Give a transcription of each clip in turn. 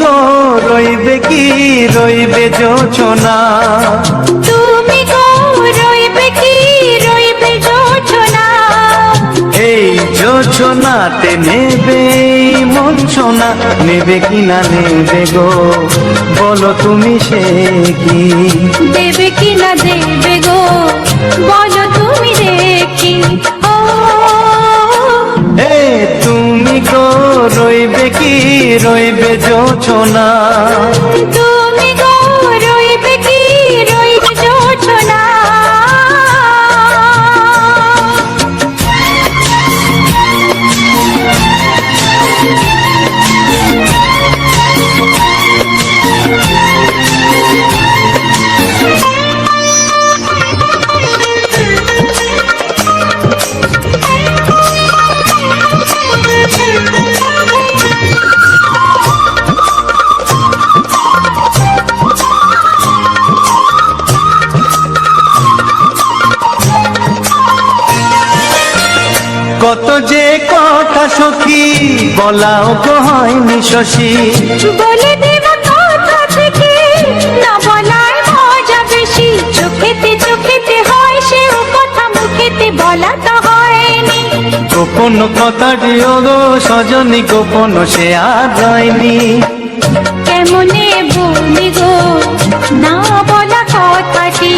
গো রইবে কি রইবে জোছনা, তুমি গো রইবে কি রইবে জোছনা, এই জোছনাতে নেবে মূর্ছনা, নেবে কি না নেবে গো বলো তুমি সে কি, দেবে কি না দেবে গো বলো তুমি দেখি। ও এ তুমি গো রইবে কি রইবে জোছনা, তুমি গো রইবে কি রইবে জোছনা। কত যে কথা সখী বলাও তো হয়নি শশী, বলে দেব কথা থেকে না বলার মজা বেশি, চোখেতে চোখেতে হয় সেও কথা মুখেতে বলা তো হয়নি। গোপন কথাটি গো সজনী গোপন সে আর হয়নি, কেমনে বলি গো না বলা কথাটি,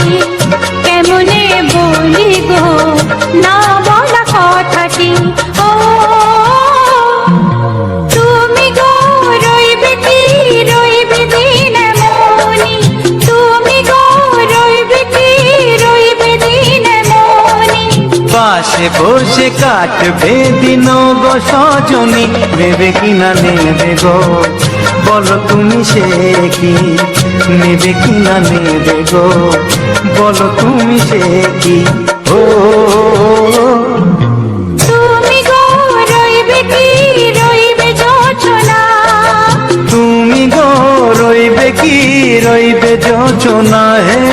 কেমনে বলি গো না বলা কথাটি। ও তুমি গো রইবে কি রইবে দিন মনি, তুমি গো রইবে কি রইবে দিন মনি, পাশে বসে কাটবে দিন গো সজনী, নেবে কি না নেবে গো বলো তুমি সে কি, নেবে কি না নেবে গো বলো তুমি সে কি। ও তুমি গো রইবে কি রইবে জোছনা, তুমি গো রইবে কি রইবে জোছনা। হে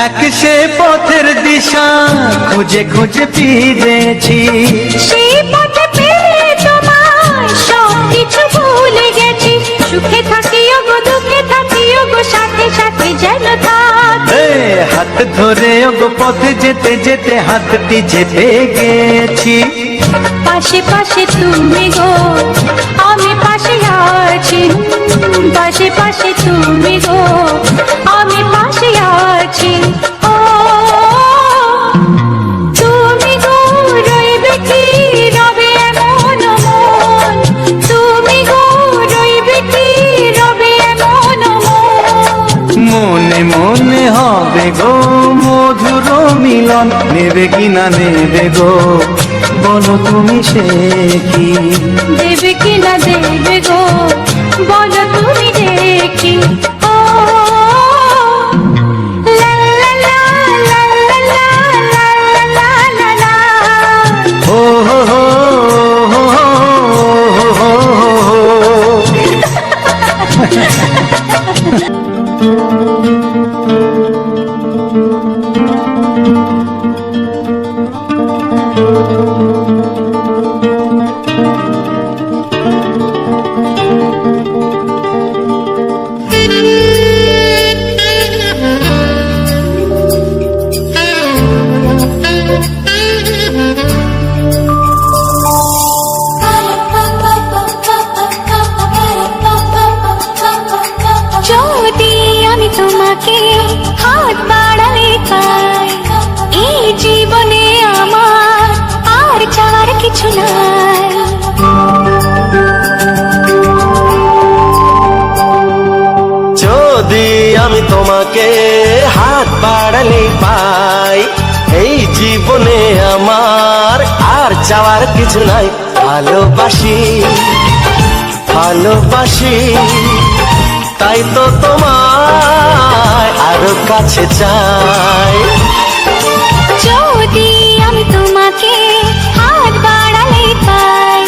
এক সে পথের দিশা খুঁজে খুঁজে ফিরেছি, সেই পথে পেয়ে তোমায় সব কিছু ভুলে গেছি, সুখে থাকিও গো দুঃখে থাকিও গো সাথে সাথে যেন থাক। এ হাত ধরে গো পথে যেতে যেতে হাতটি যেতে গেছি, পাশে পাশে তুমি গো আমি পাশে আছি, পাশে পাশে তুমি গো আমি পাশে আছি। ও তুমি গো রইবে কি রবে এমন মন, তুমি গো রইবে কি রবে এমন মন, মনে মনে হবে গো মধুর মিলন, নেবে কি না নেবে গো বলো তুমি সে কি, দেবে কি না দেবে গো বলো তুমি দেখি। ও লা লা লা লা লা লা লা লা লা লা। ও হো হো হো হো হো যদি আমি তোমাকে হাত বাড়াই পাই, এই জীবনে আমার আর চাওয়ার কিছু নাই। যদি আমি তোমাকে হাত বাড়ালে পাই, এই আমার আর চাওয়ার কিছু নাই। ভালোবাসি ভালোবাসি তাই তো তোমায় আরো কাছে চাই। যদি আমি তোমাকে হাত বাড়ালে পাই,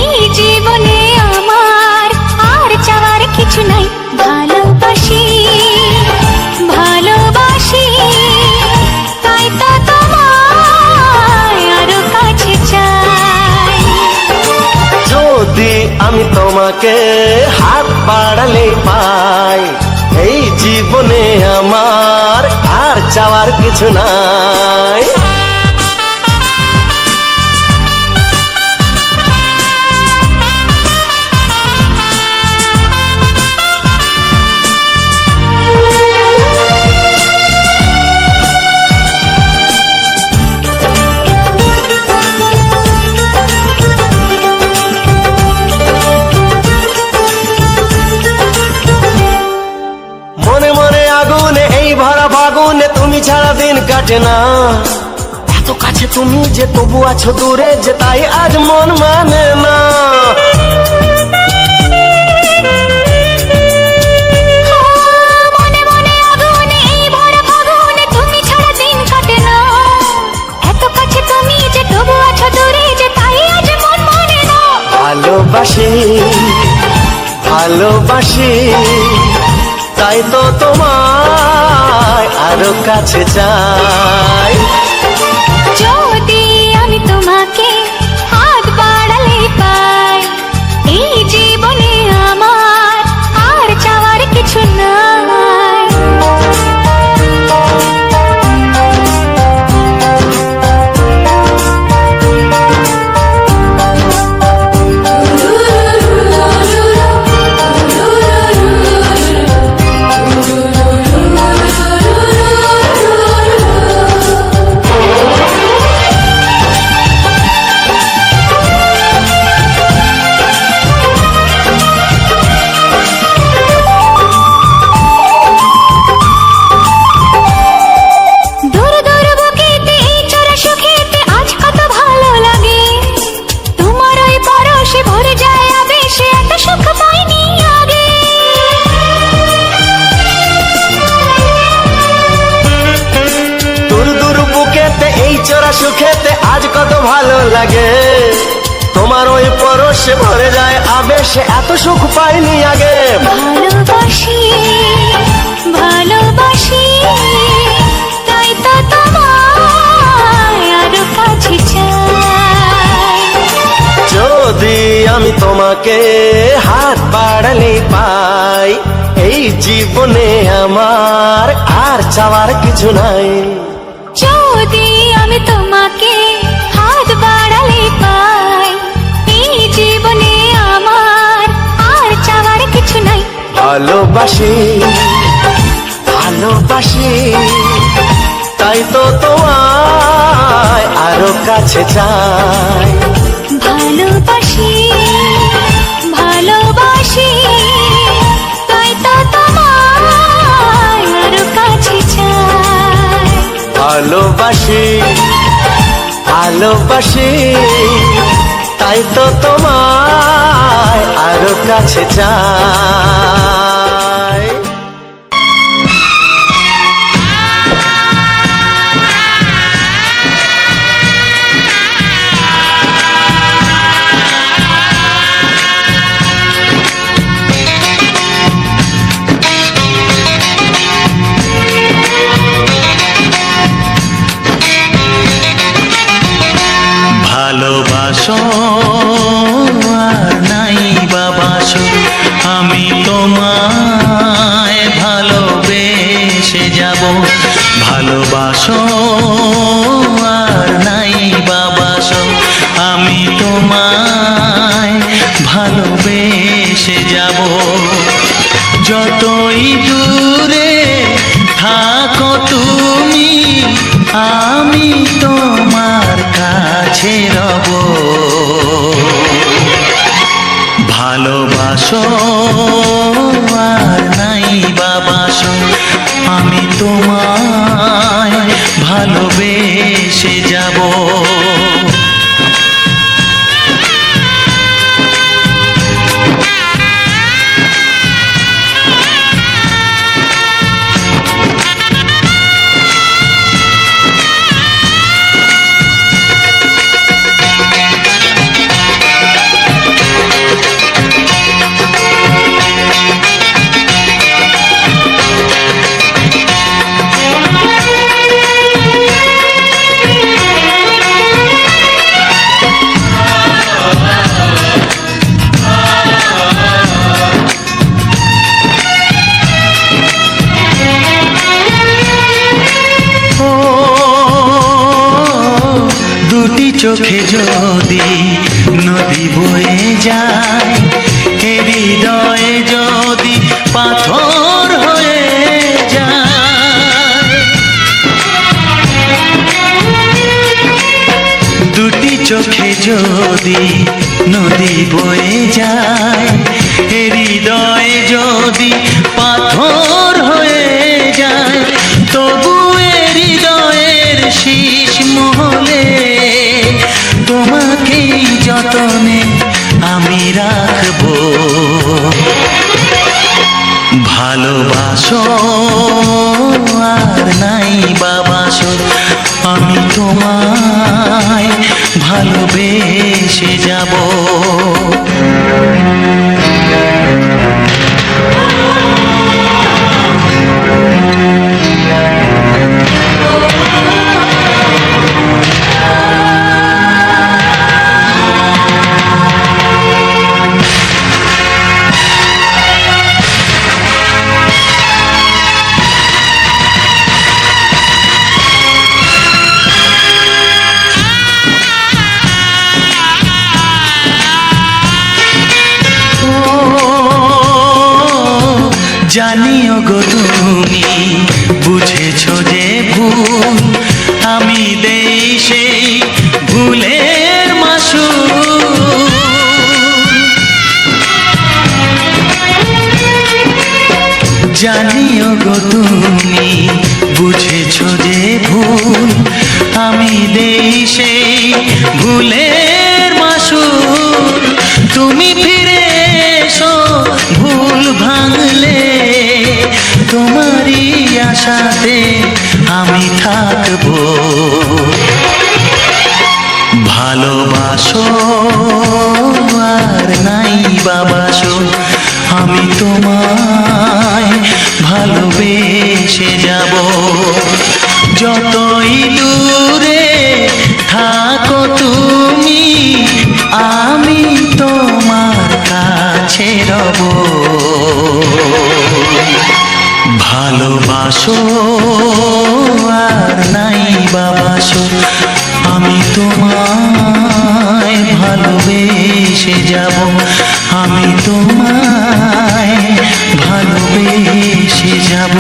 এই জীবনে আমার আর চাওয়ার কিছু নাই। ভালোবাসি ভালোবাসি তাই তো তোমায় আরো কাছে চাই। যদি আমি তোমাকে হাত বাড়ালে পাই, এই জীবনে আমার আর চাওয়ার কিছু নাই। মনে মনে আগুনে এই ভরা ফাগুনে তুমি ছাড়া দিন কাটে না। এত কাছে তুমি যে তবু আছো দূরে, যে তাই আজ মন মানে না। মনে মনে আগুনে এই ভরা ফাগুনে তুমি ছাড়া দিন কাটে না। এত কাছে তুমি যে তবু আছো দূরে, যে তাই আজ মন মানে না। ভালোবাসি ভালোবাসি তাই তো তোমায় আরো কাছে চাই। যদি আমি তোমাকে হাত বাড়ালে পাই, এই জীবনে আমার আর চাওয়ার কিছু নাই। দূর দূর বুকেতে এই চোরা সুখেতে আজ কত ভালো লাগে। তোমার ওই পরশে ভরে যায় আবেশে, এত সুখ পাইনি আগে। দূর দূর বুকেতে এই চোরা সুখেতে আজ কত ভালো লাগে। তোমার ওই পরশে ভরে যায় আবেশে, এত সুখ পাইনি আগে। ভালোবাসি ভালোবাসি তাই তো তোমায় আরো কাছে চাই। যদি আমি তোমাকে হাত বাড়ালে পাই, এই জীবনে আমার আর চাওয়ার কিছু নাই। যদি আমি তোমাকে হাত বাড়ালে পাই, এই জীবনে আমার আর চাওয়ার কিছু নাই। ভালোবাসি ভালোবাসি তাই তো তোমায় আরো কাছে চাই। ভালোবাসি ভালোবাসি তাই তো তোমায় আরো কাছে চাই। ভালোবাসি ভালোবাসি তাই তো তোমায় আরো কাছে চাই। ভালোবাসো আর নাই বাবাসো, আমি তোমায় ভালোবেসে যাব। ভালোবাসো আর নাই বাবাসো, আমি তোমায় ভালোবেসে যাব। যতই দূরে থাকো তুমি, আমি তোমার কাছে রব। ভালোবাসো আর নাই বাবাসো, আমি তোমায় ভালোবেসে যাব। দুটি চোখে যদি নদী বয়ে যায়, হৃদয়ে যদি পাথর হয়ে যায়, দুটি চোখে যদি নদী বয়ে যায়, হৃদয়ে যদি পাথর হয়ে যায়, তবু হৃদয়ের শীষ মহলে তোমাকেই যতনে আমি রাখবো। ভালোবাসো আর নাই বাবাসো, আমি তোমায় ভালোবেসে যাব। জানিও গো তুমি বুঝেছো যে ভুল, আমি দেই সেই ভুলের মাসুল। জানিও গো তুমি বুঝেছো যে ভুল, আমি দেই সেই ভুলের মাসুল। তুমি ফিরে এসো ভুল ভাঙলে, তোমারই আশাতে আমি থাকবো। ভালোবাসো আর নাই বাবাসো, আমি তোমায় ভালোবেসে যাব। যতই দূরে থাকো তুমি, আমি তোমার কাছে রব। ভালোবাসো আর নাই বাবাসো, আমি তোমায় ভালোবেসে যাব। আমি তোমায় ভালোবেসে যাব।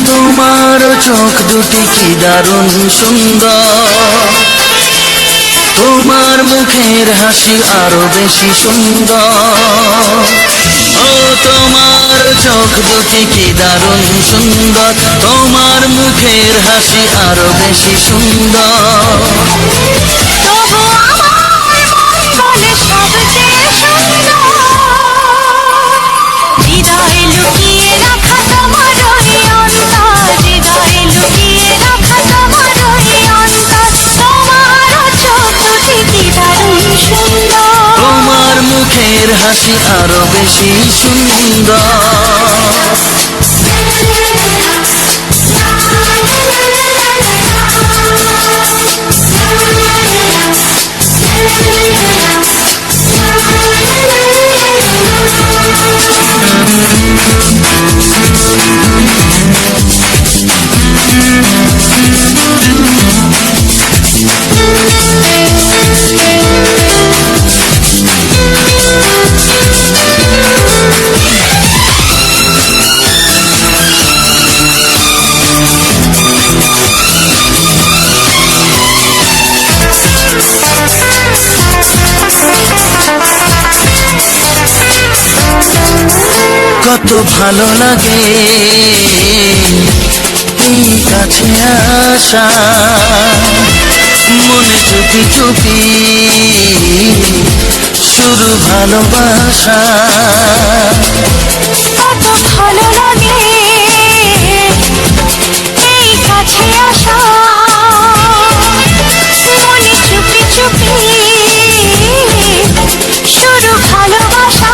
তোমার চোখ দুটি কি দারুণ সুন্দর, তোমার মুখের হাসি আরো বেশি সুন্দর। ও তোমার চোখ দুটি কি দারুণ সুন্দর, তোমার মুখের হাসি আরো বেশি সুন্দর। তবু আমার মন বলে সবচেয়ে সুন্দর, হৃদয়ে লুকিয়ে রাখা তোমার ওই অন্তর, হৃদয়ে লুকিয়ে রাখা তোমার ওই অন্তর। তোমার চোখ দুটি কি দারুণ সুন্দর, তোমার মুখের হাসি আরো বেশি সুন্দর। কত ভালো লাগে এই কাছে আসা, মনে চুপি চুপি শুরু ভালোবাসা। কত ভালো লাগে এই কাছে আসা, মনে চুপি চুপি শুরু ভালোবাসা।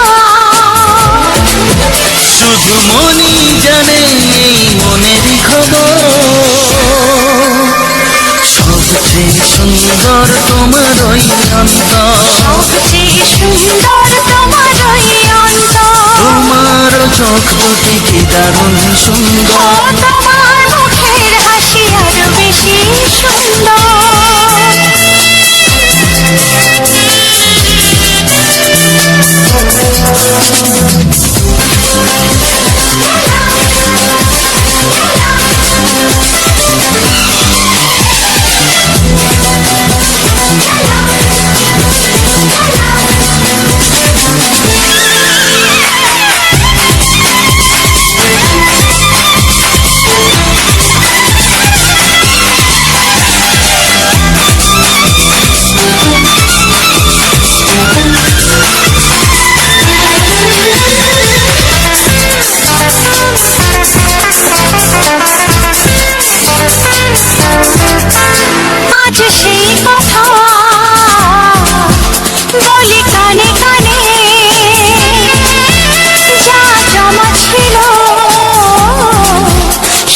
শুধু মনই জানে এই মনেরই খবর, সবচেয়ে সুন্দর তোমার ওই অন্তর, সবচেয়ে সুন্দর তোমার ওই অন্তর। তোমার চোখ দুটি কি দারুণ সুন্দর, তোমার মুখের হাসি আরো বেশি সুন্দর। আজ সেই কথা বলি কানে কানে, যা জমা ছিল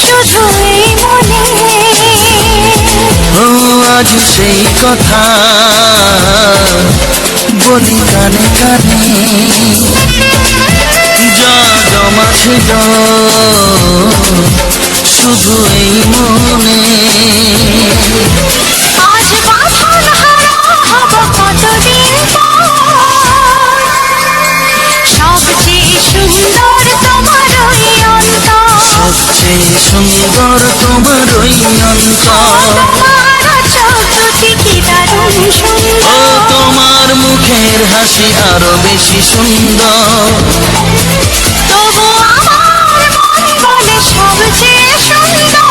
শুধু এই মনে। ও আজ সেই কথা বলি কানে কানে, যা জমা ছিল শুধু এই মনে। আজ বাঁধন হারা হব কতদিন পর, সবচেয়ে সুন্দর তোমার ওই অন্তর। সবচেয়ে সুন্দর তোমার ওই অন্তর, তোমার চোখ দুটি কি দারুণ ও সুন্দর। তোমার মুখের হাসি আরো বেশি সুন্দর। তবু আমার মন বলে সবচেয়ে সুন্দর,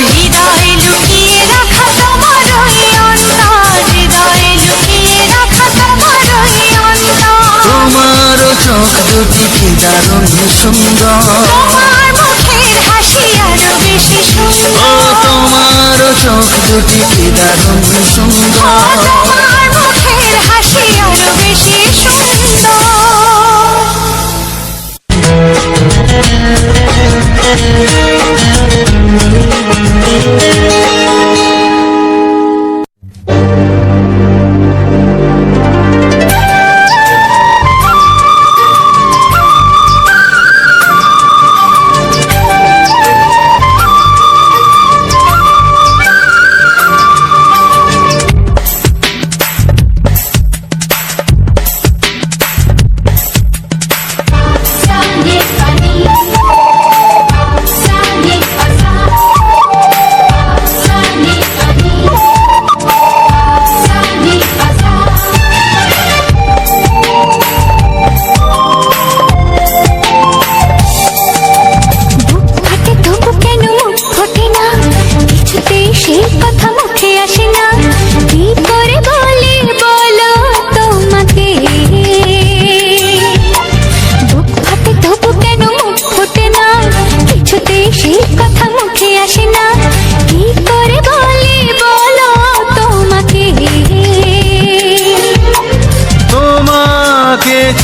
হৃদয়ে লুকিয়ে রাখা তোমার ওই অন্তর। হৃদয়ে লুকিয়ে রাখা তোমার ওই অন্তর। তোমার চোখ দুটি কি দারুণ সুন্দর, তোমার মুখের হাসি আরো বেশি ও সুন্দর। তোমার চোখ দুটি কি দারুণ সুন্দর। তোমার মুখের হাসি আরো বেশি সুন্দর।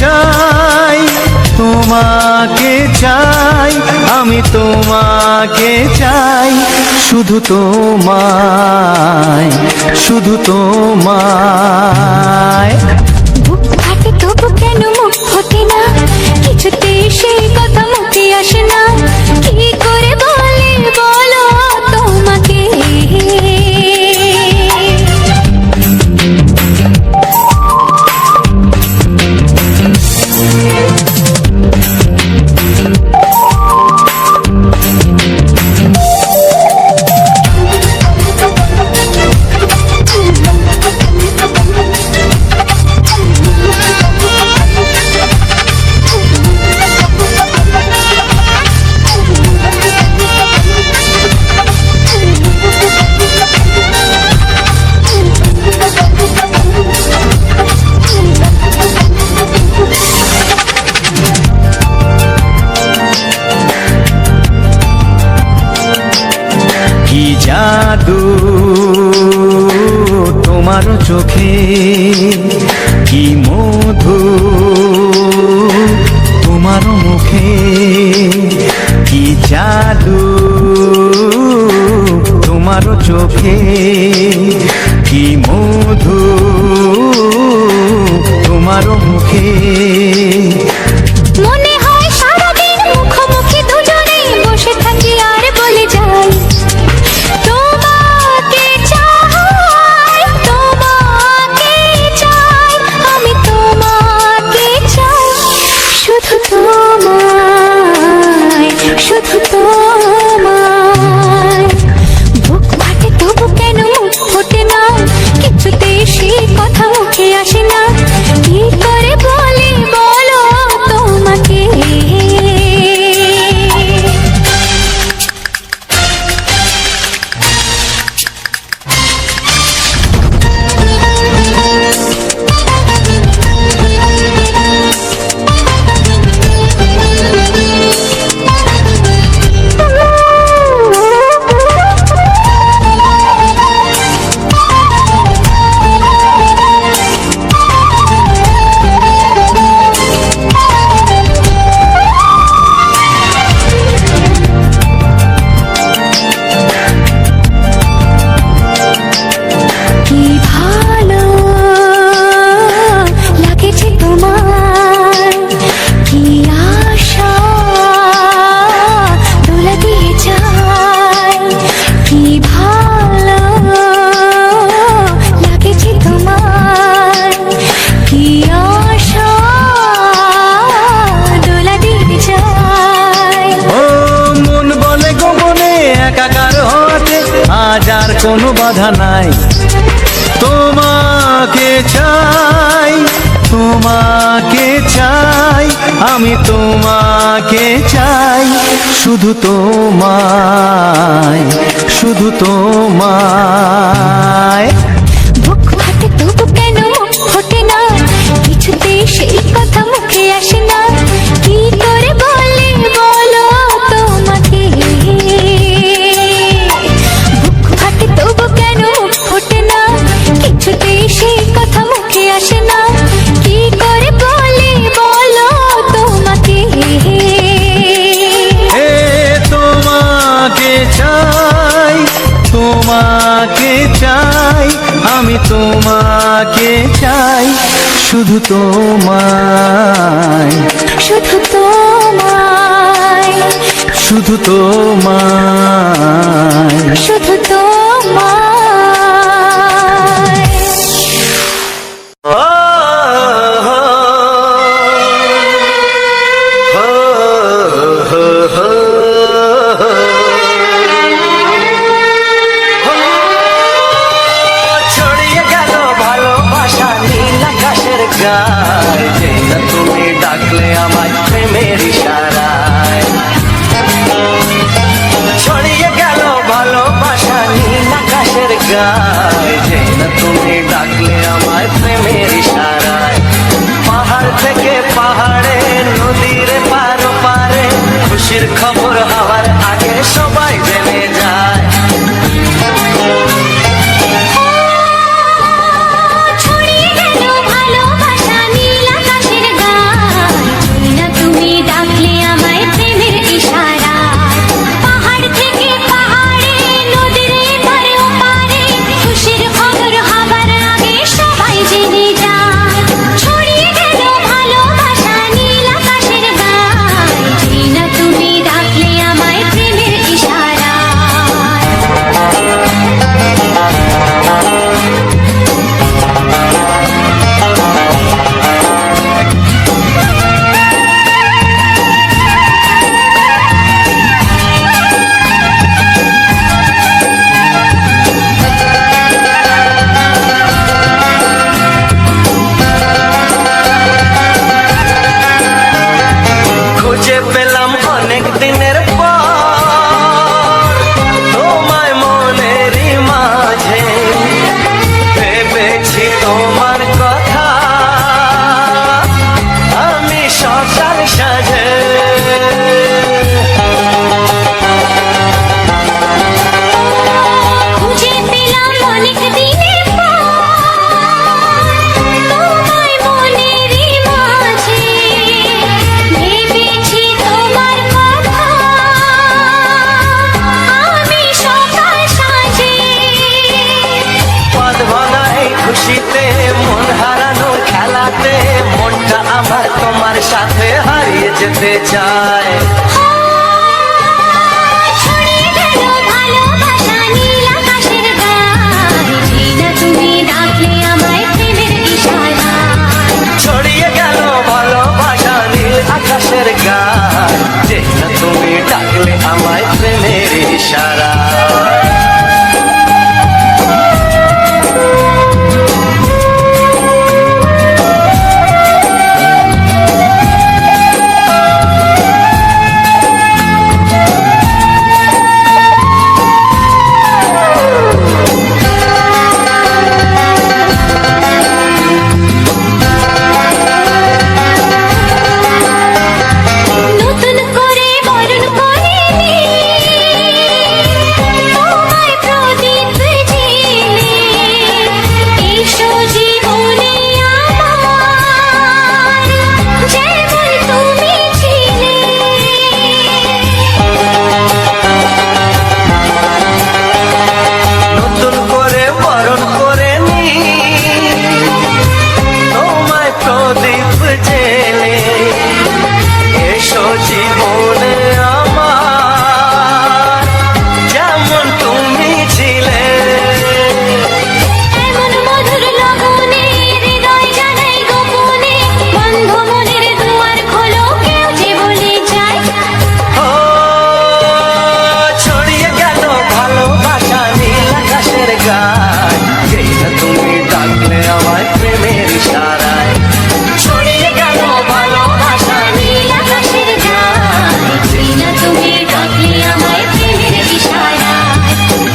চাই, তোমাকে চাই, আমি তোমাকে চাই, শুধু তোমায়, শুধু তোমায়। বুক ফাটে তবু কেন মুখ ফোটে না, কিছুতে সেই কথা মুখে আসে না, কি করে বলি বলো তোমাকে। কি জাদু তোমার চোখে, কি মধু তোমার মুখে, কি জাদু তোমার চোখে, কি মধু তোমার মুখে। মনে হয় সারাদিন মুখোমুখি দুজনে বসে থাকি আর বলে যাই, তোমাকে চাই, তোমাকে চাই, আমি তোমাকে চাই, শুধু তোমায়, শুধু তোমায়। বুক ফাটে তবু কেন মুখ ফোটে না, কিছুতেই সেই কথা মুখে আসে না, কি করে বলি বলো তোমাকে। কি ভালো লাগেছে তোমার, কি আশা দোলা দিয়ে যায়, কি ভালো লাগেছে তোমার, কি আশা দোলা দিয়ে যায়। ও মন বলে গোপনে একাকার হতে আজ আর কোনো বাধা নাই, তোমাকে চাই, তোমাকে চাই, আমি তোমাকে চাই, শুধু তোমায়, শুধু তোমায়। বুক ফাটে তবু কেন মুখ ফোটে না, কিছুতেই সেই কথা মুখে আসে না, কি করে বলি বলো তোমাকে। বুক ফাটে তবু কেন মুখ ফোটে না, কিছুতেই সেই কথা মুখে আসে না, কি করে বলি বলো তোমাকে। এ তোমাকে চাই, তোমাকে চাই, আমি তোমাকে চাই, শুধু তোমায়, শুধু তোমায়, শুধু তোমায়। শুধু তোমায়। ছড়িয়ে গেল ভালোবাসা নীল আকাশের গায়, যেটা তুমি ডাকলে আমার প্রেমের ইশারায়। ছড়িয়ে গেল ভালোবাসা নীল আকাশের গায়, যেটা তুমি ডাকলে আমার প্রেমের ইশারায়। পাহাড় থেকে পাহাড়ে, নদীর পার পারে, খুশির খবর হওয়ার আগে সবাই জেনে যায়। ছড়িয়ে গেল ভালোবাসা নীল আকাশের গায়, না তুমি ডাকলে আমায় প্রেমের ইশারায়। পাহাড় থেকে পাহাড়ে, নদীর এপারে ওপারে, খুশির খবর হবার আগে সবাই জেনে যায়। ছড়িয়ে গেল ভালোবাসা নীল আকাশের গায়, না তুমি ডাকলে যেতে চায়। ছড়িয়ে গেল ভালোবাসা নীল আকাশের গায়ে, যেই না তুমি ডাকলে আমায় প্রেমের ইশারায়। ছড়িয়ে গেল ভালোবাসা নীল আকাশের গায়, যে না তুমি ডাকলে আমায় প্রেমের ইশারা। নতুন করে বরণ করে নে, তোমায় প্রদীপ জেলে, এসো জীবনে আমার, যেমন তুমি ছিলে। নতুন করে বরণ করে নি তোমায় প্রদীপ জেলে, এসো জীবনে আমার, যেমন তুমি ছিলে। এমন মধুর লগনে হৃদয় জানাই গোপনে, বন্ধ মনের দুয়ার খোলো, কেউ যে বলে যায়। ও ছড়িয়ে গেল ভালোবাসা নীল আকাশের গায়, যেই না তুমি ডাকলে আমায় প্রেমের ইশারায়। ছড়িয়ে গেল ভালোবাসা নীল আকাশের গায়, যেই না তুমি ডাকলে আমায় প্রেমের ইশারায়।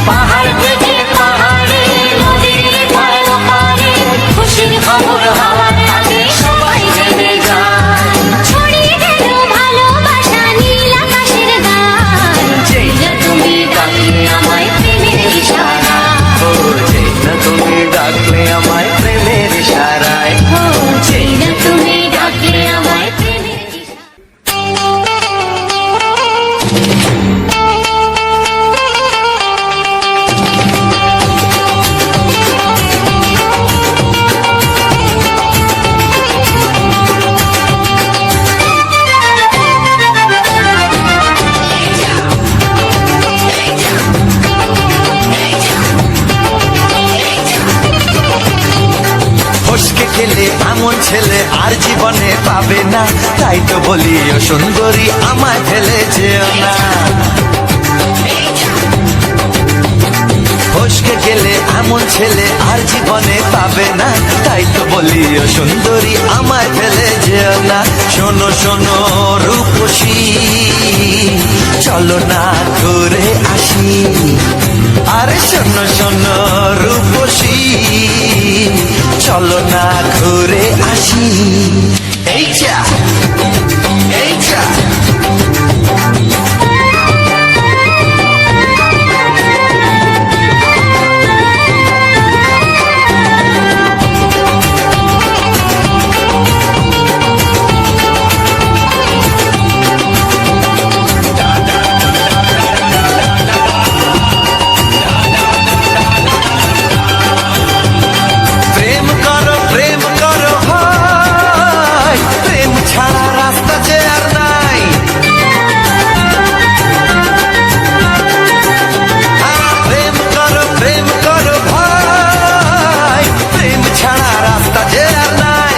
পাহাড় থেকে পাহাড়ে নদীর পার ওপারে খুশির খবর হওয়ার আগে সবাই জেনে যায়। ছড়িয়ে গেল ভালোবাসা নীল আকাশের গায়ে, যেই না তুমি ডাকলে আমায় প্রেমের ইশারায়। ও যেই না তুমি ডাকলে আমায় প্রেমের ইশারায়। ও যেই না তুমি ডাকলে আমায় প্রেমের ইশারায়। ফসকে গেলে এমন ছেলে আর জীবনে পাবে না, তাই তো বলি ও সুন্দরী আমায় ফেলে যেও না। ফসকে গেলে এমন ছেলে আর জীবনে পাবে না, তাই তো বলি ও সুন্দরী আমায় ফেলে যেও না। শোনো শোনো রূপসী, চলো না ঘুরে আসি। আরে শোনো শোনো রূপসী, চলো না ঘুরে আসি। এই যা এই যা প্রেম করো ভাই, প্রেম ছাড়া রাস্তা যে আর নাই। প্রেম করো ভাই, প্রেম ছাড়া রাস্তা যে আর নাই।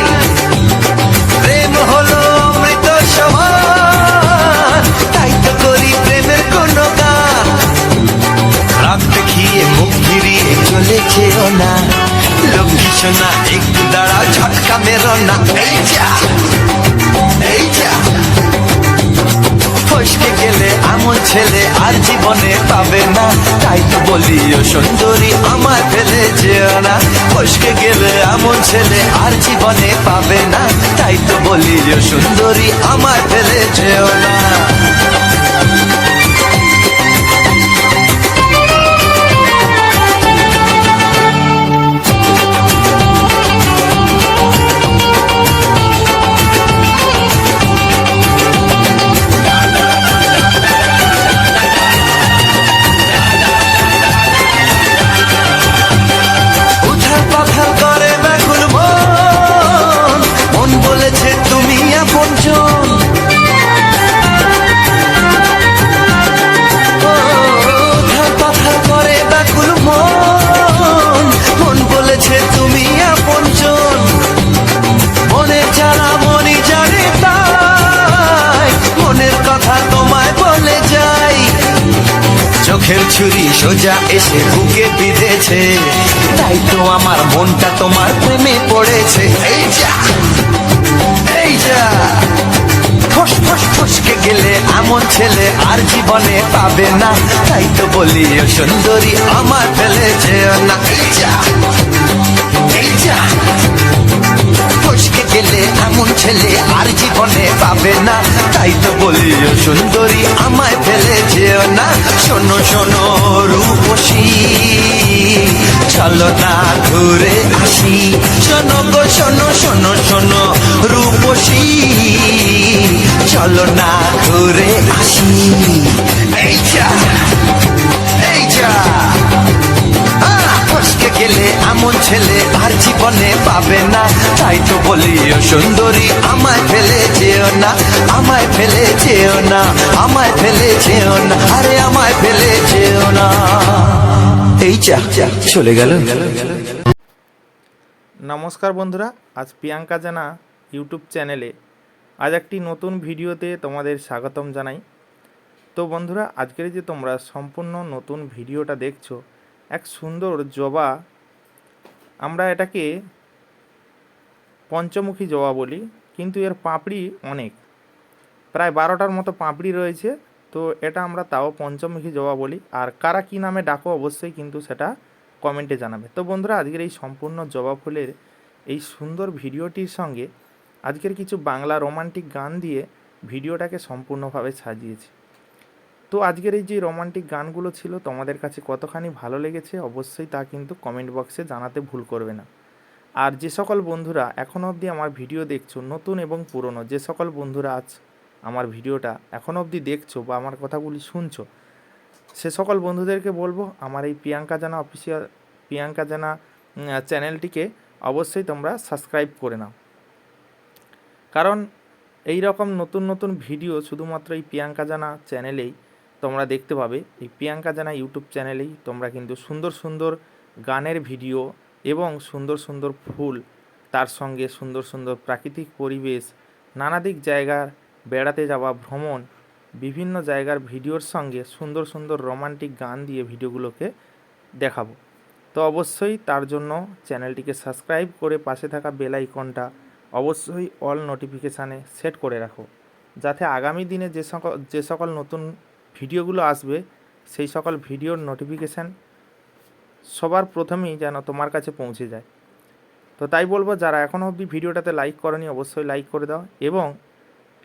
প্রেম হলো অমৃত সমান, তাই তো করি প্রেমের কোনো গান। রাত দেখিয়ে মুখ ফিরিয়ে চলে যেও না, লক্ষ্মী সোনা একটু দাঁড়া, ঝটকা মেরো না। এই যা এই যা ফসকে গেলে এমন ছেলে আর জীবনে পাবে না, তাই তো বলি ও সুন্দরী আমায় ফেলে যেও না। ফসকে গেলে এমন ছেলে আর জীবনে পাবে না, তাই তো বলি ও সুন্দরী আমায় ফেলে যেও না। আপনজন চোখের ছুরি সোজা এসে বুকে বিঁধেছে, তাই তো আমার মনটা তোমার প্রেমে পড়েছে। এই যা এই যা, ফস ফস ফসকে গেলে এমন ছেলে আর জীবনে পাবে না, তাই তো বলি ও সুন্দরী আমার ফেলে যেও না। এই যা এই যা, ফসকে গেলে এমন ছেলে আর জীবনে পাবে না, তাই তো বলি ও সুন্দরী আমায় ফেলে যেও না। শোনো শোনো রূপসী, চলো না ঘুরে আসি, শোনো গো শোনো শোনো শোনো রূপসী, চলো না ঘুরে আসি। এই যা এই যা, ফসকে গেলে এমন ছেলে আর জীবনে পাবে না, তাই তো বলি ও সুন্দরী আমায় ফেলে যেও না, আমায় ফেলে যেও না, আমায় ফেলে যেও না, আরে আমায় ফেলে যেও না। এই যা চলে গেল। নমস্কার বন্ধুরা, আজ প্রিয়াঙ্কা জানা ইউটিউব চ্যানেলে আজ একটি নতুন ভিডিওতে তোমাদের স্বাগতম জানাই। তো বন্ধুরা, আজকের যে তোমরা সম্পূর্ণ নতুন ভিডিওটা দেখছো, এক সুন্দর জবা, আমরা এটাকে পঞ্চমুখী জবা বলি, কিন্তু এর পাপড়ি অনেক, প্রায় 12টার মতো পাপড়ি রয়েছে। তো এটা আমরা তাও পঞ্চমুখী জবা বলি। আর কারা কী নামে ডাকো অবশ্যই কিন্তু সেটা কমেন্টে জানাবে। তো বন্ধুরা, আজকের এই সম্পূর্ণ জবা ফুলের এই সুন্দর ভিডিওটির সঙ্গে আজকের কিছু বাংলা রোমান্টিক গান দিয়ে ভিডিওটাকে সম্পূর্ণভাবে সাজিয়েছি। তো আজকের এই যে রোমান্টিক গানগুলো ছিল তোমাদের কাছে কতখানি ভালো লেগেছে অবশ্যই তা কিন্তু কমেন্ট বক্সে জানাতে ভুল করবে না। আর যে সকল বন্ধুরা এখনও অবধি আমার ভিডিও দেখছো, নতুন এবং পুরনো যে সকল বন্ধুরা আজ আমার ভিডিওটা এখনও অবধি দেখছো বা আমার কথাগুলি শুনছো, সে সকল বন্ধুদেরকে বলবো আমার এই প্রিয়াঙ্কা জানা অফিসিয়াল প্রিয়াঙ্কা জানা চ্যানেলটিকে অবশ্যই তোমরা সাবস্ক্রাইব করে নাও। কারণ এই রকম নতুন নতুন ভিডিও শুধুমাত্র এই প্রিয়াঙ্কা জানা চ্যানেলেই তোমরা দেখতে পাবে। এই প্রিয়াঙ্কা জানা ইউটিউব চ্যানেলেই তোমরা কিন্তু সুন্দর সুন্দর গানের ভিডিও এবং সুন্দর সুন্দর ফুল, তার সঙ্গে সুন্দর সুন্দর প্রাকৃতিক পরিবেশ, নানাদিক জায়গার বেড়াতে যাওয়া, ভ্রমণ, বিভিন্ন জায়গার ভিডিওর সঙ্গে সুন্দর সুন্দর রোমান্টিক গান দিয়ে ভিডিওগুলোকে দেখাবো। তো অবশ্যই তার জন্য চ্যানেলটিকে সাবস্ক্রাইব করে পাশে থাকা বেল আইকনটা অবশ্যই অল নোটিফিকেশানে সেট করে রাখো, যাতে আগামী দিনে যে সকল নতুন ভিডিওগুলো আসবে সেই সকল ভিডিওর নোটিফিকেশান সবার প্রথমেই যেন তোমার কাছে পৌঁছে যায়। তো তাই বলবো, যারা এখনও অবধি ভিডিওটাতে লাইক করনি অবশ্যই লাইক করে দাও, এবং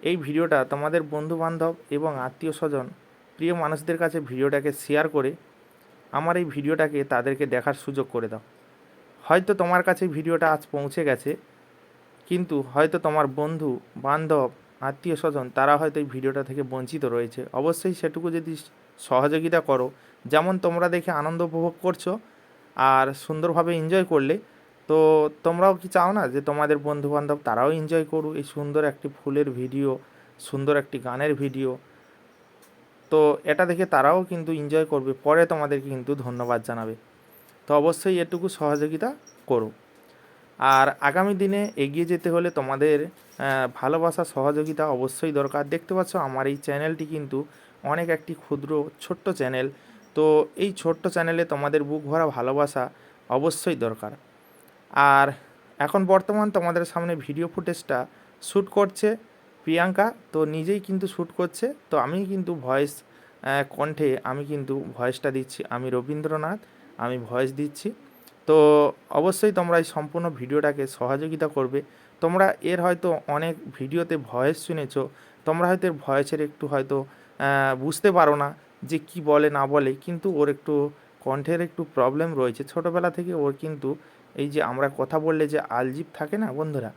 এই ভিডিওটা তোমাদের বন্ধুবান্ধব এবং আত্মীয় স্বজন, প্রিয় মানুষদের কাছে ভিডিওটাকে শেয়ার করে আমার এই ভিডিওটাকে তাদেরকে দেখার সুযোগ করে দাও। হয়তো তোমার কাছে ভিডিওটা আজ পৌঁছে গেছে, কিন্তু হয়তো তোমার বন্ধু বান্ধব আত্মীয় স্বজন তারা হয়তো এই ভিডিওটা থেকে বঞ্চিত রয়েছে। অবশ্যই সেটুকু যদি সহযোগিতা করো, যেমন তোমরা দেখে আনন্দ উপভোগ করছো আর সুন্দরভাবে এনজয় করলে, তো তোমরাও কি চাও না যে তোমাদের বন্ধুবান্ধব তারাও এনজয় করুক এই সুন্দর একটি ফুলের ভিডিও, সুন্দর একটি গানের ভিডিও? তো এটা দেখে তারাও কিন্তু এনজয় করবে, পরে তোমাদেরকে কিন্তু ধন্যবাদ জানাবে। তো অবশ্যই এটুকু সহযোগিতা করো। আর আগামী দিনে এগিয়ে যেতে হলে তোমাদের ভালোবাসা সহযোগিতা অবশ্যই দরকার। দেখতে পাচ্ছ আমার এই চ্যানেলটি কিন্তু অনেক একটি ক্ষুদ্র ছোট্ট চ্যানেল। তো এই ছোট্ট চ্যানেলে তোমাদের বুক ভরা ভালোবাসা অবশ্যই দরকার। আর এখন বর্তমান তোমাদের সামনে ভিডিও ফুটেজটা শ্যুট করছে প্রিয়াঙ্কা, তো নিজেই কিন্তু শ্যুট করছে। তো আমি কিন্তু ভয়েস কণ্ঠে আমি কিন্তু ভয়েসটা দিচ্ছি, আমি রবীন্দ্রনাথ, আমি ভয়েস দিচ্ছি। তো অবশ্যই তোমরা এই সম্পূর্ণ ভিডিওটাকে সহযোগিতা করবে। তোমরা এর হয়তো অনেক ভিডিওতে ভয়েস শুনেছো, তোমরা হয়তো এর ভয়েসের একটু হয়তো বুঝতে পারো না যে কি বলে না বলে, কিন্তু ওর একটু কণ্ঠের একটু প্রবলেম রয়েছে। ছোটোবেলা থেকে ওর কিন্তু এই যে আমরা কথা বললে যে আলজিভ থাকে না বন্ধুরা,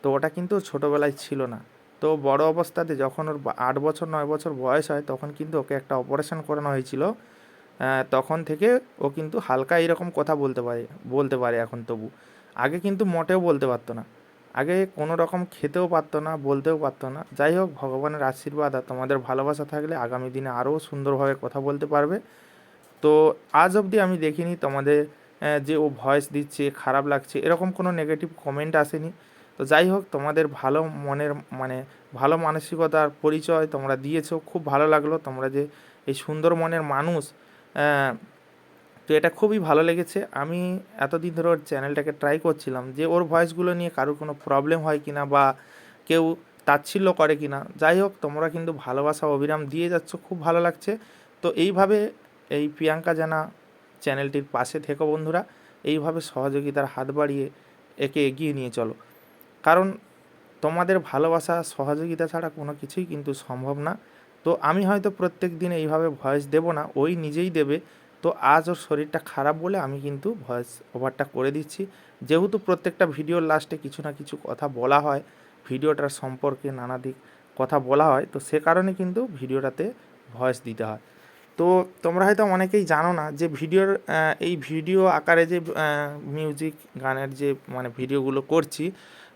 তো ওটা কিন্তু ছোটোবেলায় ছিল না। তো বড় অবস্থাতে যখন ওর 8 বছর 9 বছর বয়স হয় তখন কিন্তু ওকে একটা অপারেশন করানো হয়েছিল। তখন থেকে ও কিন্তু হালকা এরকম কথা বলতে পারে এখন তবু। আগে কিন্তু মোটেও বলতে পারতো না, আগে কোনো রকম খেতেও পারতো না, বলতেও পারতো না। যাই হোক, ভগবানের আশীর্বাদ আর তোমাদের ভালোবাসা থাকলে আগামী দিনে আরও সুন্দরভাবে কথা বলতে পারবে। তো আজ অবধি আমি দেখিনি তোমাদের যে ও ভয়েস দিচ্ছে খারাপ লাগছে এরকম কোনো নেগেটিভ কমেন্ট আসেনি। তো যাই হোক, তোমাদের ভালো মনের ভালো মানসিকতার পরিচয় তোমরা দিয়েছো, খুব ভালো লাগলো। তোমরা যে এই সুন্দর মনের মানুষ। তো এটা খুবই ভালো লেগেছে। আমি এতদিন ধরে ওর চ্যানেলটাকে ট্রাই করছিলাম যে ওর ভয়েসগুলো নিয়ে কারোর কোনো প্রবলেম হয় কিনা বা কেউ তাচ্ছিল্য করে কিনা। যাই হোক, তোমরা কিন্তু ভালোবাসা অবিরাম দিয়ে যাচ্ছ, খুব ভালো লাগছে। তো এইভাবে এই প্রিয়াঙ্কা জানা চ্যানেলটির পাশে থেকো বন্ধুরা, এইভাবে সহযোগিতার হাত বাড়িয়ে একে এগিয়ে নিয়ে চলো। কারণ তোমাদের ভালোবাসা সহযোগিতা ছাড়া কোনো কিছুই কিন্তু সম্ভব না। তো আমি হয়তো প্রত্যেক দিন এইভাবে ভয়েস দেবো না, ওই নিজেই দেবে। তো আজ ওর শরীরটা খারাপ বলে আমি কিন্তু ভয়েস ওভারটা করে দিচ্ছি। যেহেতু প্রত্যেকটা ভিডিওর লাস্টে কিছু না কিছু কথা বলা হয়, ভিডিওটার সম্পর্কে নানা দিক কথা বলা হয়, তো সে কারণে কিন্তু ভিডিওটাতে ভয়েস দিতে হয়। তো তোমরা হয়তো অনেকেই জানো না যে ভিডিওর এই ভিডিও আকারে যে মিউজিক গানের যে মানে ভিডিওগুলো করছি,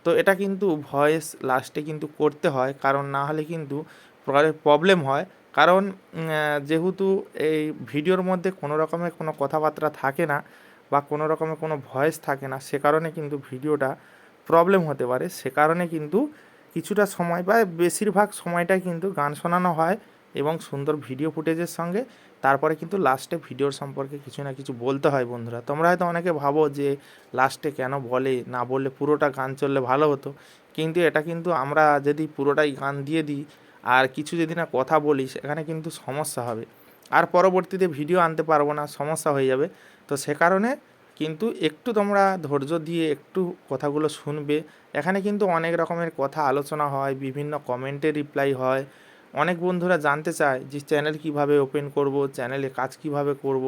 তো এটা কিন্তু ভয়েস লাস্টে কিন্তু করতে হয়, কারণ না হলে কিন্তু পরে প্রবলেম হয়। কারণ যেহেতু এই ভিডিওর মধ্যে কোনো রকমের কোনো কথাবার্তা থাকে না বা কোনো রকমের কোনো ভয়েস থাকে না, সে কারণে কিন্তু ভিডিওটা প্রবলেম হতে পারে। সে কারণে কিন্তু কিছুটা সময় বা বেশিরভাগ সময়টাই কিন্তু গান শোনানো হয় এবং সুন্দর ভিডিও ফুটেজের সঙ্গে। তারপরে কিন্তু লাস্টে ভিডিওর সম্পর্কে কিছু না কিছু বলতে হয় বন্ধুরা। তোমরা হয়তো অনেকে ভাবো যে লাস্টে কেন বলে, না বললে পুরোটা গান চললে ভালো হতো। কিন্তু এটা কিন্তু আমরা যদি পুরোটাই গান দিয়ে দিই আর কিছু যদি না কথা বলি, সেখানে কিন্তু সমস্যা হবে, আর পরবর্তীতে ভিডিও আনতে পারবো না, সমস্যা হয়ে যাবে। তো সে কারণে কিন্তু একটু তোমরা ধৈর্য দিয়ে একটু কথাগুলো শুনবে। এখানে কিন্তু অনেক রকমের কথা আলোচনা হয়, বিভিন্ন কমেন্টে রিপ্লাই হয়। অনেক বন্ধুরা জানতে চায় যে চ্যানেল কিভাবে ওপেন করব, চ্যানেলে কাজ কিভাবে করব,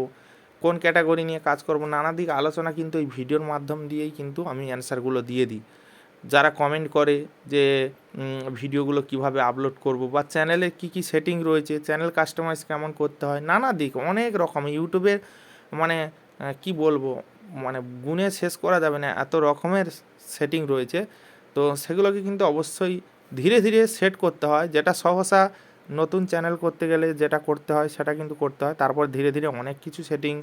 কোন ক্যাটাগরি নিয়ে কাজ করব, নানা দিক আলোচনা কিন্তু এই ভিডিওর মাধ্যম দিয়েই কিন্তু আমি অ্যান্সারগুলো দিয়ে দিই। যারা কমেন্ট করে যে ভিডিওগুলো কিভাবে আপলোড করব বা চ্যানেলে কি কি সেটিং রয়েছে, চ্যানেল কাস্টমাইজ কেমন করতে হয়, নানা দিক অনেক রকম ইউটিউবের মানে কি বলবো, মানে গুণে শেষ করা যাবে না, এত রকমের সেটিং রয়েছে। তো সেগুলোকে কিন্তু অবশ্যই ধীরে ধীরে সেট করতে হয়, যেটা সহসা নতুন চ্যানেল করতে গেলে যেটা করতে হয় সেটা কিন্তু করতে হয়। তারপর ধীরে ধীরে অনেক কিছু সেটিং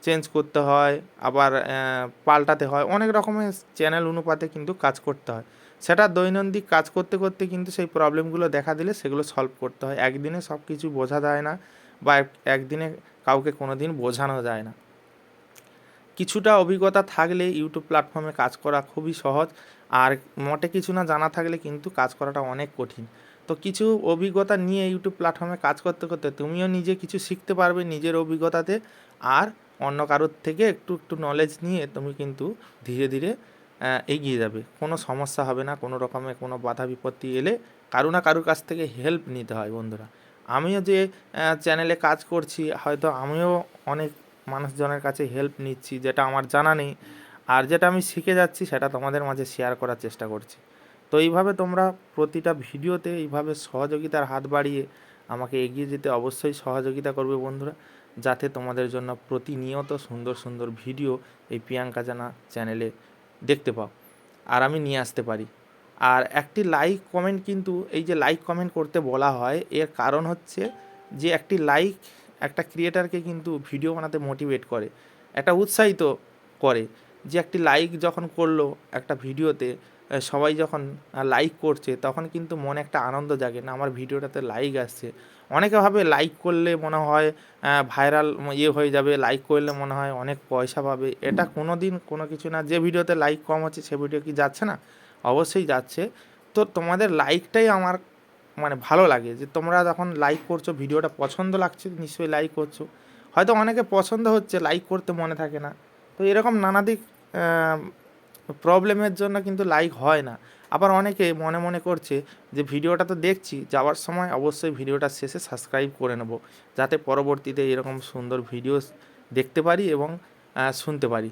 চেঞ্জ করতে হয়, আবার পাল্টাতে হয়, অনেক রকমের চ্যানেল অনুপাতে কিন্তু কাজ করতে হয়। সেটা দৈনন্দিন কাজ করতে করতে কিন্তু সেই প্রবলেমগুলো দেখা দিলে সেগুলো সলভ করতে হয়। একদিনে সব কিছু বোঝা যায় না বা একদিনে কাউকে কোনো দিন বোঝানো যায় না। কিছুটা অভিজ্ঞতা থাকলে ইউটিউব প্ল্যাটফর্মে কাজ করা খুবই সহজ, আর মোটে কিছু না জানা থাকলে কিন্তু কাজ করাটা অনেক কঠিন। তো কিছু অভিজ্ঞতা নিয়ে ইউটিউব প্ল্যাটফর্মে কাজ করতে করতে তুমিও নিজে কিছু শিখতে পারবে নিজের অভিজ্ঞতাতে, আর অন্য কারোর থেকে একটু একটু নলেজ নিয়ে তুমি কিন্তু ধীরে ধীরে এগিয়ে যাবে। কোনো সমস্যা হবে না, কোনো রকমের কোনো বাধা বিপত্তি এলে কারো না কারোর কাছ থেকে হেল্প নিতে হয় বন্ধুরা। আমিও যে চ্যানেলে কাজ করছি, হয়তো আমিও অনেক মানুষজনের কাছে হেল্প নিচ্ছি, যেটা আমার জানা নেই, আর যেটা আমি শিখে যাচ্ছি সেটা তোমাদের মাঝে শেয়ার করার চেষ্টা করছি। তো এইভাবে তোমরা প্রতিটা ভিডিওতে এইভাবে সহযোগিতার হাত বাড়িয়ে আমাকে এগিয়ে যেতে অবশ্যই সহযোগিতা করবে বন্ধুরা, যাতে তোমাদের জন্য প্রতিনিয়ত সুন্দর সুন্দর ভিডিও এই প্রিয়াঙ্কা জানা চ্যানেলে দেখতে পাও আর আমি নিয়ে আসতে পারি। আর একটি লাইক কমেন্ট, কিন্তু এই যে লাইক কমেন্ট করতে বলা হয়, এর কারণ হচ্ছে যে একটি লাইক একটা ক্রিয়েটারকে কিন্তু ভিডিও বানাতে মোটিভেট করে, একটা উৎসাহিত করে। যে একটি লাইক যখন করলো একটা ভিডিওতে, সবাই যখন লাইক করছে, তখন কিন্তু মনে একটা আনন্দ জাগে, না আমার ভিডিওটাতে লাইক আসছে। অনেকে ভাবে লাইক করলে মনে হয় ভাইরাল হয়ে যাবে, লাইক করলে মনে হয় অনেক পয়সা পাবে। এটা কোনো দিন কোনো কিছু না। যে ভিডিওতে লাইক কম হচ্ছে সে ভিডিও কি যাচ্ছে না? অবশ্যই যাচ্ছে। তো তোমাদের লাইকটাই আমার মানে ভালো লাগে, যে তোমরা যখন লাইক করছো, ভিডিওটা পছন্দ লাগছে, নিশ্চয়ই লাইক করছো। হয়তো অনেকে পছন্দ হচ্ছে, লাইক করতে মনে থাকে না। তো এরকম নানা দিক প্রবলেমের জন্য কিন্তু লাইক হয় না। আবার অনেকে মনে মনে করছে যে ভিডিওটা তো দেখছি, যাওয়ার সময় অবশ্যই ভিডিওটার শেষে সাবস্ক্রাইব করে নেব, যাতে পরবর্তীতে এরকম সুন্দর ভিডিও দেখতে পারি এবং শুনতে পারি।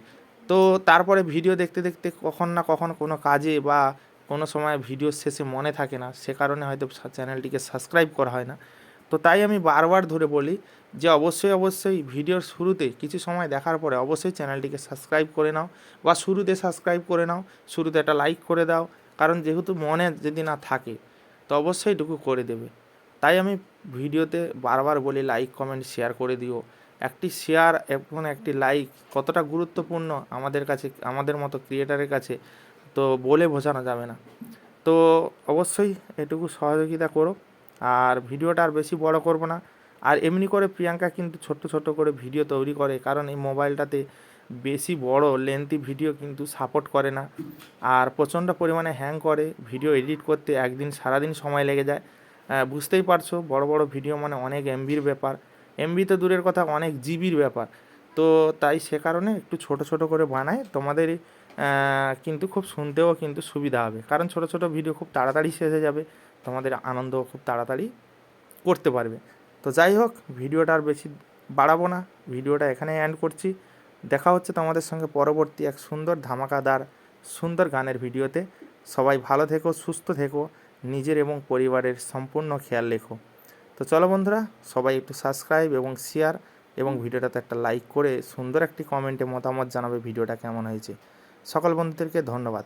তো তারপরে ভিডিও দেখতে দেখতে কখন না কখন কোনো কাজে বা কোনো সময় ভিডিওর শেষে মনে থাকে না, সে কারণে হয়তো চ্যানেলটিকে সাবস্ক্রাইব করা হয় না। তো তাই আমি বারবার ধরে বলি যে অবশ্যই অবশ্যই ভিডিওর শুরুতে কিছু সময় দেখার পরে অবশ্যই চ্যানেলটিকে সাবস্ক্রাইব করে নাও, বা শুরুতে সাবস্ক্রাইব করে নাও, শুরুতে একটা লাইক করে দাও। কারণ যেহেতু মনে যদি না থাকে তো অবশ্যই এটুকু করে দেবে। তাই আমি ভিডিওতে বারবার বলি লাইক কমেন্ট শেয়ার করে দিও। একটি শেয়ার এবং একটি লাইক কতটা গুরুত্বপূর্ণ আমাদের কাছে, আমাদের মতো ক্রিয়েটারের কাছে, তো বলে বোঝানো যাবে না। তো অবশ্যই এটুকু সহযোগিতা করো। আর ভিডিওটা আর বেশি বড় করব না, আর এমনি করে প্রিয়াঙ্কা কিন্তু ছোট্ট ছোট্ট করে ভিডিও তৈরি করে, কারণ এই মোবাইলটাতে বেশি বড় লেন্থি ভিডিও কিন্তু সাপোর্ট করে না, আর প্রচণ্ড পরিমাণে হ্যাং করে। ভিডিও এডিট করতে একদিন সারাদিন সময় লেগে যায়। বুঝতেই পারছো, বড় বড় ভিডিও মানে অনেক এমবির ব্যাপার, এমবি তো দূরের কথা, অনেক জিবির ব্যাপার। তো তাই সে কারণে একটু ছোট ছোট করে বানায়, তোমাদের কিন্তু খুব শুনতেও কিন্তু সুবিধা হবে, কারণ ছোট ছোট ভিডিও খুব তাড়াতাড়ি শেষ হয়ে যাবে, তোমাদের আনন্দ খুব তাড়াতাড়ি করতে পারবে। তো যাই হোক, ভিডিওটা আর বেশি বাড়াবো না, ভিডিওটা এখানে এন্ড করছি। দেখা হচ্ছে তোমাদের সঙ্গে পরবর্তী এক সুন্দর ধামাকাদার সুন্দর গানের ভিডিওতে। সবাই ভালো থেকো, সুস্থ থেকো, নিজের এবং পরিবারের সম্পূর্ণ খেয়াল রেখো। তো চলো বন্ধুরা, সবাই একটু সাবস্ক্রাইব এবং শেয়ার এবং ভিডিওটাতে একটা লাইক করে সুন্দর একটি কমেন্টে মতামত জানাবে ভিডিওটা কেমন হয়েছে। সকল বন্ধুদেরকে ধন্যবাদ।